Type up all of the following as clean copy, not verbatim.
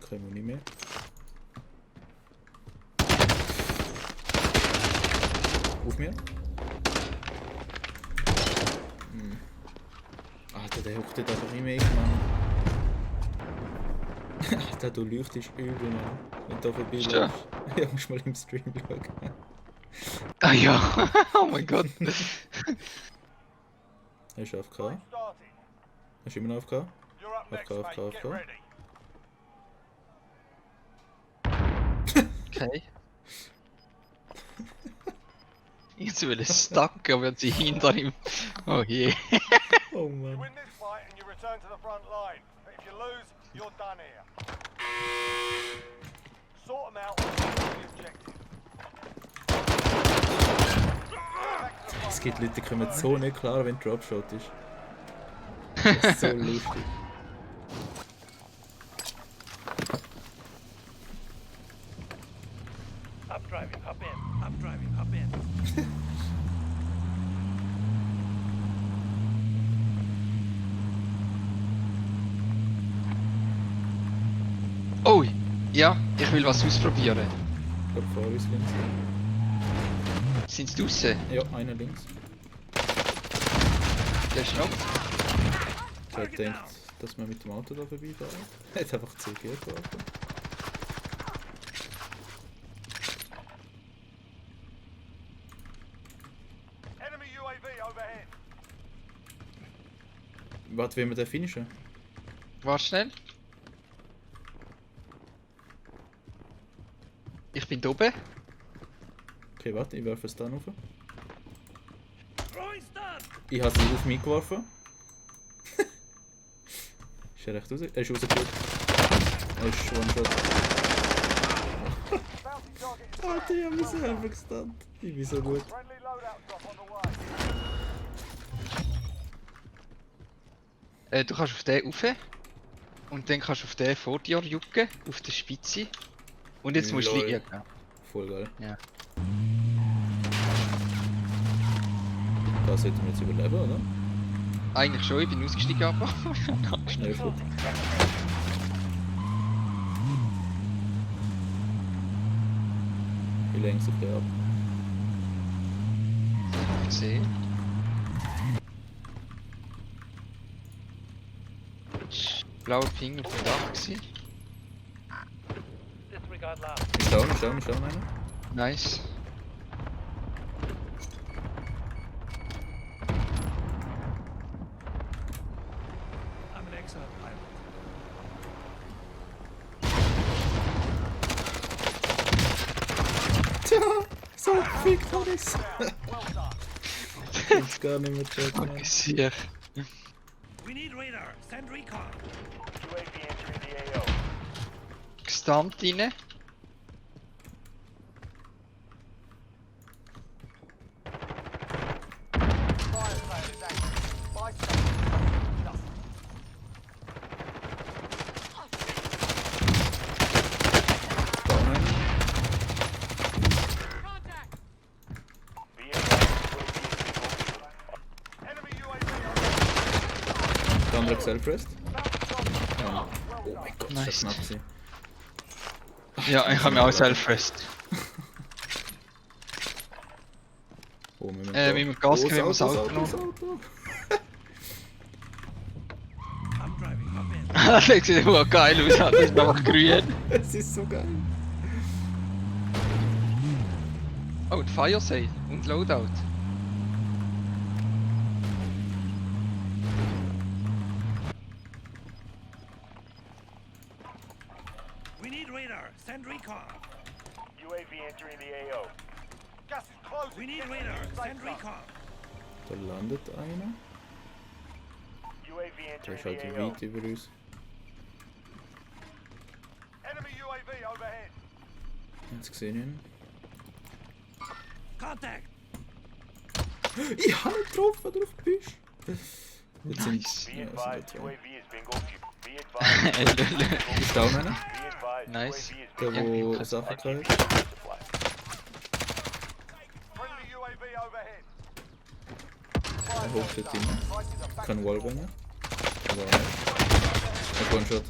Können wir nicht mehr. Auf mir. Alter, der hockt dort einfach immer irgendwann. Alter, du leuchtest übel, Mann. Wenn du da vorbei läufst. Ja, musst mal im Stream schauen. Ah ja, oh mein Gott. Hast du AFK? Hast du immer noch AFK? AFK. Okay. Jetzt will es stuck, aber sie hinter ihm. Oh je. Oh Mann. You win this fight and you return to the front line. But if you lose, you're done here. Sort them out and secure the objective. Es gibt Leute, die kommen so nicht klar, wenn Dropshot ist. Das ist so lustig. Updriving, hop in. Updriving, hop in. Oh, ja, ich will was ausprobieren. Ich glaube, vor uns links. Sind sie draussen? Ja, einer links. Der ist noch. Der denkt, dass wir mit dem Auto da vorbeifahren. Er hat einfach CG gefahren. Enemy UAV overhead. Warte, wie wir den finishen? Warte schnell. Ich bin da oben. Okay, warte, ich werfe es da rauf. Ich habe sie auf mich geworfen. Ist er recht raus? Er ist rausgeholt. Er ist One-Shot. Alter, ich habe mich selber gestunt. Ich bin so gut. Friendly loadout drop on the way. Du kannst auf den rauf. Und dann kannst du auf den vor dir jucken, auf der Spitze. Und jetzt musst du Lol. liegen. Ja. Voll geil. Ja. Da sollten wir jetzt überleben, oder? Eigentlich schon, ich bin ausgestiegen, aber. Schnell gut. Wie lenkt sich der ab? Gesehen. Blauer Ping auf dem Dach gewesen. Disregard lab. Ich schaue einer. Nice. I'm an excellent pilot. Tja, so fickt alles. Well done. Ich gar nicht mehr checken. Okay, sicher. We need radar. Send recon. UAV entering the AO. Gestunt rein. Fire sale is active. Buy station. Just. Down einer. Be advised, Enemy UAV on Der andere Self-Rest. the Ja. Oh mein Gott, Nice. das war knapp gewesen. Ja, ich habe mich auch Self-Rest. Oh, wir müssen Mit dem Gas geben wir das Auto das noch. Auto. I'm driving. Hop in. Das sieht immer geil aus, das ist einfach grün. Es ist so geil. Oh, die Fire Sale und Loadout. We need radar. Send recon. UAV entering the AO. Gas is closing. We need radar. Send recon. Da landet einer. UAV Der entering ist halt the AO. weit über uns. Enemy UAV overhead. Jetzt gesehen ihn. Contact. Ich habe ihn getroffen, drauf bist. Jetzt sind Nice. Be ja, sind advised, zwei. UAV is bingo fuel. Be advised, Ist down einer? be advised, Nice. UAV is Der bingo wo Sachen fuel. gehabt. Resupply. Friendly UAV overhead. Er hockt dort rein. Prices are back Kann to Wallbanger. Aber auch nicht. Ein One-Shot.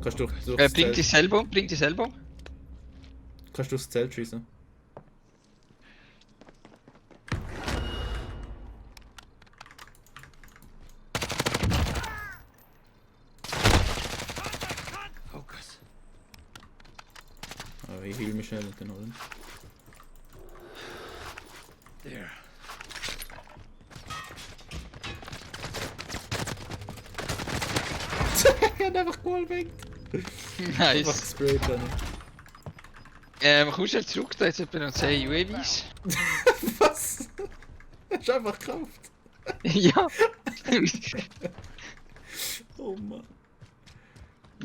Kannst du durchs Bringt Zelt, die selber, bringt die selber. kannst du durchs Zelt schießen? Focus. Aber ich heal mich schnell und den holen. There. Er hat einfach gewallbangt. Einfach Nice. gesprayt dann. Komm schnell zurück, da jetzt etwa noch 10 UAVs. Was? Er ist einfach gekauft. Ja. Oh Mann.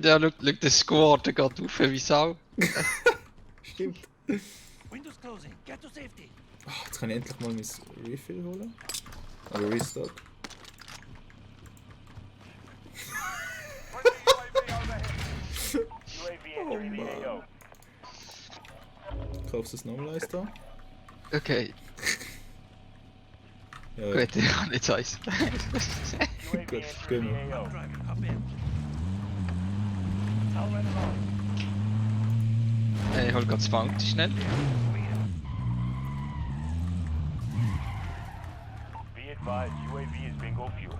Ja, schau, der Squad, der geht auf wie Sau. Stimmt. Windows closing. Get to safety. Oh, jetzt kann ich endlich mal mein Refill holen. Oder Restock. Friendly UAV overhead. UAV entering the man. AO. Kaufst du das Normalize da? Okay, Ja, gut, ich kann nicht eins. UAV Gut, entering the genau. AO. I'm driving. Hop in. I'll run along. Ich hol grad das Bounty schnell. Moving in. Be advised, UAV is bingo fuel.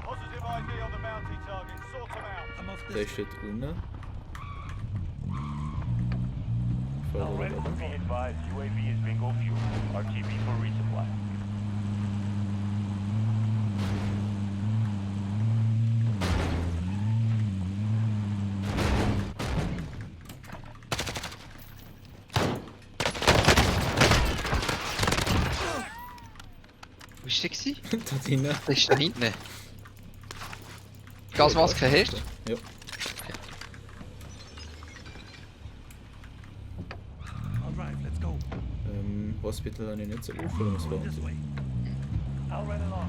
Positive ID on the bounty target. Sort them out. I'm off der this. ist dort unten. Voll Alright. oben. Be advised, UAV is bingo fuel. RTB for resupply. Wo ist der gewesen? Da drinnen. Der ist da hinten. Gasmaske hast du? Ja. I'll drive. Let's go. Hospital habe ich nicht so auf, oder muss Going this warten? way. I'll run along.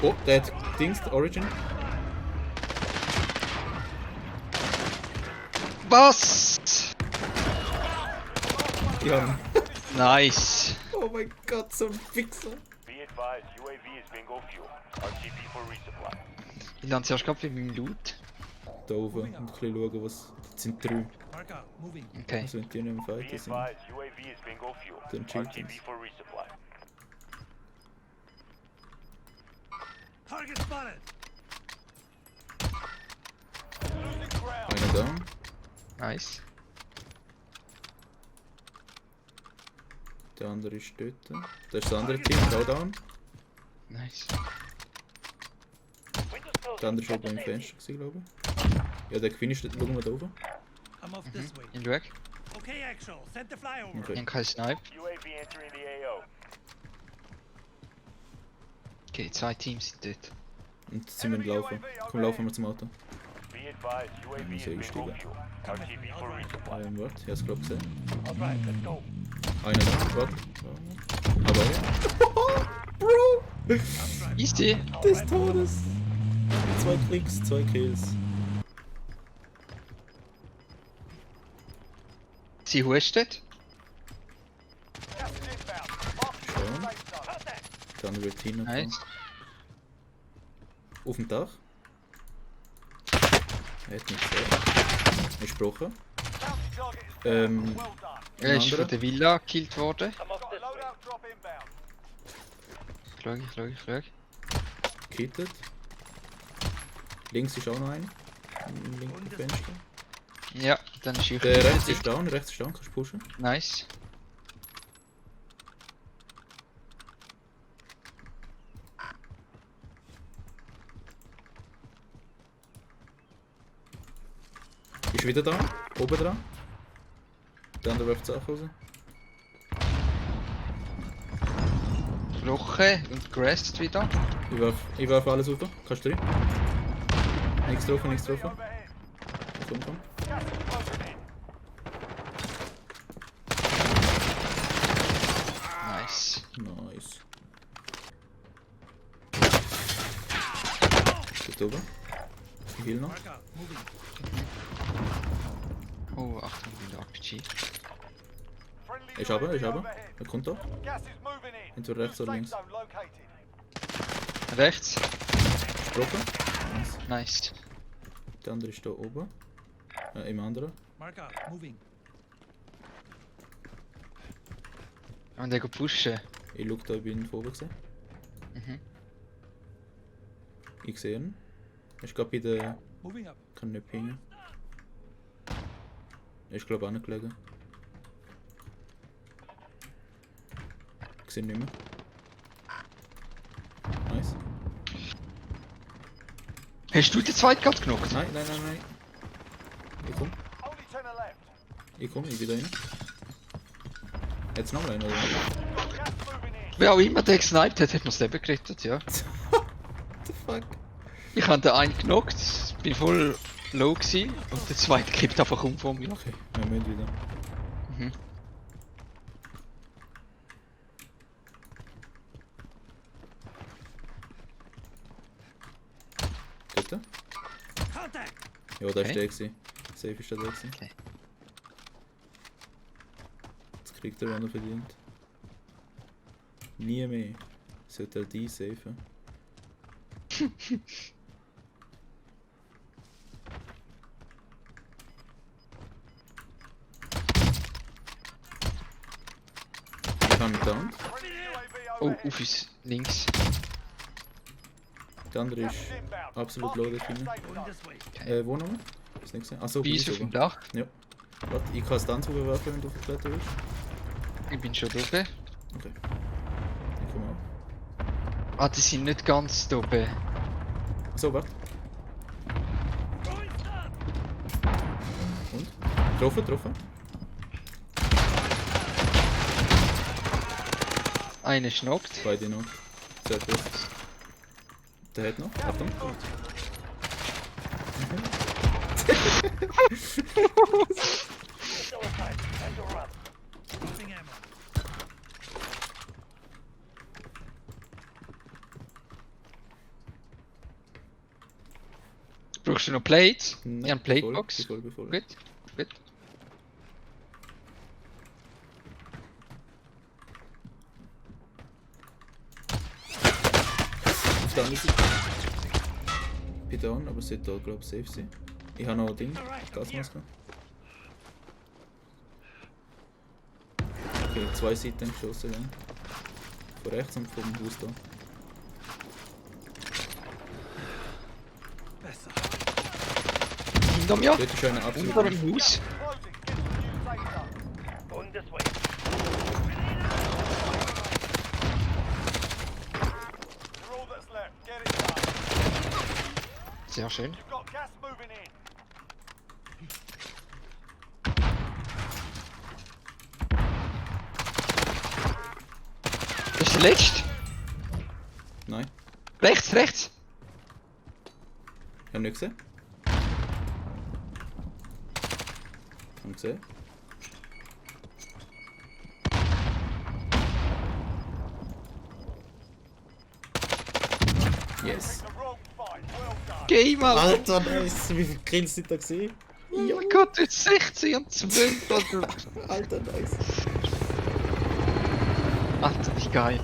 Oh, der hat Dings, Origin. Was? Ja. Nice. Oh mein Gott, so ein Wichser. Be advised, UAV is bingo fuel. RTB for resupply. Ich lande zuerst gerade mit meinem Loot. Da oben und ein bisschen schauen, was. Das sind 3. Marker, moving. Okay. Also wenn die nicht mehr Be fighten sind. advised, UAV is bingo fuel. Then RTB chickens. for resupply. Target spotted. Losing ground. Einer down. Nice. Der andere ist dort. Da ist das andere Team, auch down. Nice. Der andere ist oben im Fenster, gewesen, glaube ich. Ja, der Queen ist, schauen wir da oben. I'm off this way. Ich schau. Okay, Actual. Send the flyover. Ich Okay. habe keinen Snipe. UAV entering the AO. Okay, 2 Teams sind dort. Und jetzt sind wir laufen. Komm, laufen wir zum Auto. Be advised, UAV is Soll ich bingo steigen? fuel. RTB for resupply. Warte, ich hab's glaube gesehen. Alright, let's go. Einer da, warte. Aber ja. Bro! Easy. Des Todes! 2 Klicks, 2 Kills. Sie hustet. Gas is inbound. Marking the Schon. safe zone. Der andere wird hin. Nice. Auf dem Dach. Er hat nichts gesehen. Ist gebrochen. Bounty target is Ähm, down. Well done. Er ist andere? von der Villa gekillt worden. Got a loadout drop inbound. Schau. Kittet. Links ist auch noch ein. Im linken Fenster. Ja, dann ist ich. Der rechts ist down, kannst du pushen. Nice. Ist wieder da, oben dran. Der andere wirft Sachen raus. Gebrochen und gerastet wieder. Ich werf alles rauf. Kannst du rein? Nichts getroffen. Overhead. Komm. Gas is closing in. Nice. Nice. Dort oben. Ich heal noch. Marker, moving. Oh, Achtung, mit der RPG. Friendly Ist aber. overhead. Er kommt da. Gas is moving in. Entweder rechts oder Safe links. zone located. Rechts. Gebrochen. Nice. Nice. Der andere ist da oben. Im anderen. Marker, moving. Und der geht pushen. Ich schau da, ich bin von oben gesehen. Mhm. Ich sehe ihn. Er ist gerade bei der. Moving up. Kann nicht pingen. Er ist glaube ich angelegen. Ich sehe ihn nicht mehr. Nice. Hast du den zweiten gerade genockt? Nein. Only 10 are left. Ich bin da rein. Jetzt noch mal einen, oder? Gas moving in. Wer auch immer der gesniped hat, hat mir das Leben gerettet, ja. What the fuck? Ich habe den einen genockt, bin voll low gewesen und der zweite kippt einfach um von mir. Okay, wir müssen wieder. Mhm. Dort? Contact. Ja, da ist Okay. der gewesen. Safe ist der gewesen. Okay. Jetzt kriegt er, was er verdient. Nie mehr. Sollte er die safen. Ich habe ihn down. Friendly UAV Oh, overhead. auf uns links. Der andere Gas ist is inbound. absolut Marking loaded the hinten. safe Going zone. this way. Wo nochmal? Ist nicht gesehen? Achso, Bei uns auf dem oben. Dach. Ja. Warte, ich kann es dann zuwerfen, wenn du verklettert bist. Ich bin schon oben. Okay. Ich komme ab. Ah, die sind nicht ganz da oben. Achso, warte. Throwing stun. Und? Getroffen. Einer schnockt. Beide noch. Sehr gut. Der hat noch. Achtung. Still inside. Time to run. Dropping ammo. Hast du noch Plate? Nein, Ja, eine Platebox. voll. Gut, gut. Auf der anderen Seite. Ich bin down, aber es sollte da, glaube ich, safe sein. Ich habe noch ein Ding. Gasmaske. Okay, 2 Seiten geschossen dann. Von rechts und vom Haus da. Besser. Hinter mir. Dort ist einer absolut. Unter dem Haus. Closing. Get to the new safe zone. On this way. You're all that's left. Get it done. Sehr schön. You've got gas moving in. Das ist der letzte. Nein, Rechts, rechts. ich habe nicht gesehen. Ich habe gesehen. Yes. The wrong fight. Well done. Game, Alter. Alter, nice! Wie viele Kills sind da gesehen? Oh mein Gott, jetzt 16 und 12. Alter, nice! Alter, wie geil.